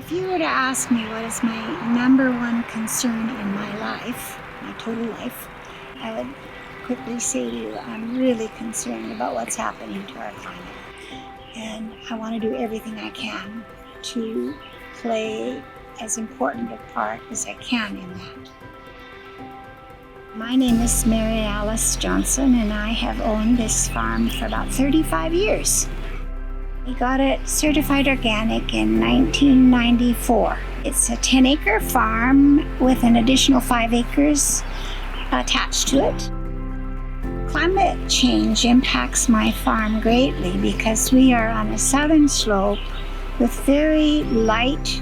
If you were to ask me what is my number one concern in my life, my total life, I would quickly say to you, I'm really concerned about what's happening to our climate. And I want to do everything I can to play as important a part as I can in that. My name is Mary Alice Johnson, and I have owned this farm for about 35 years. We got it certified organic in 1994. It's a 10-acre farm with an additional 5 acres attached to it. Climate change impacts my farm greatly because we are on a southern slope with very light,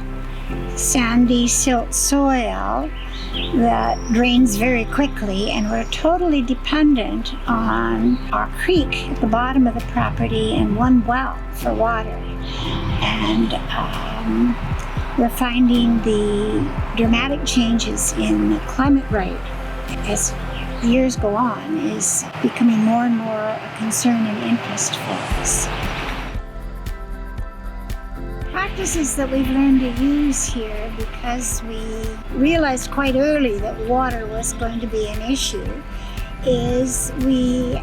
sandy silt soil that drains very quickly, and we're totally dependent on our creek at the bottom of the property and one well for water. And we're finding the dramatic changes in the climate rate as years go on is becoming more and more a concern and interest for us. Practices that we've learned to use here, because we realized quite early that water was going to be an issue, is we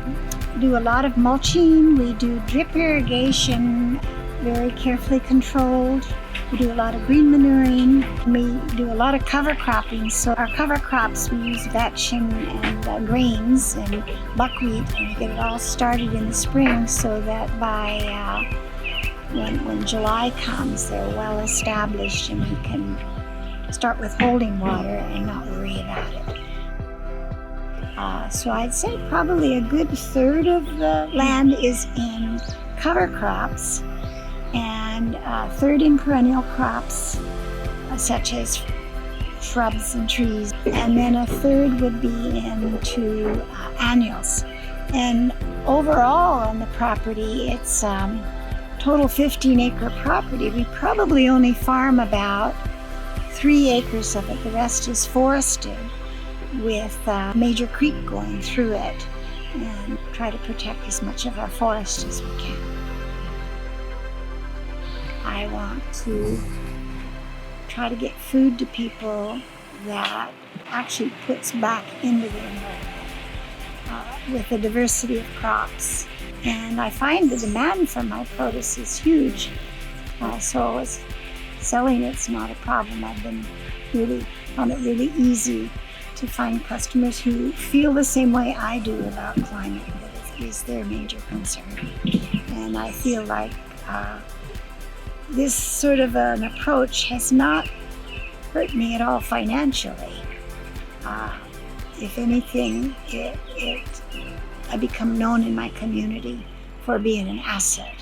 do a lot of mulching, we do drip irrigation, very carefully controlled. We do a lot of green manuring. We do a lot of cover cropping. So our cover crops, we use vetch and grains and buckwheat, and we get it all started in the spring so that by when July comes, they're well established and we can start withholding water and not worry about it. So I'd say probably a good third of the land is in cover crops, and a third in perennial crops, such as shrubs and trees, and then a third would be into annuals. And overall on the property, it's total 15-acre property. We probably only farm about 3 acres of it. The rest is forested with a major creek going through it, and try to protect as much of our forest as we can. I want to try to get food to people that actually puts back into the environment with the diversity of crops. And I find the demand for my produce is huge. So selling it's not a problem. I've been found it really easy to find customers who feel the same way I do about climate, that it is their major concern. And I feel like this sort of an approach has not hurt me at all financially. If anything, I become known in my community for being an asset.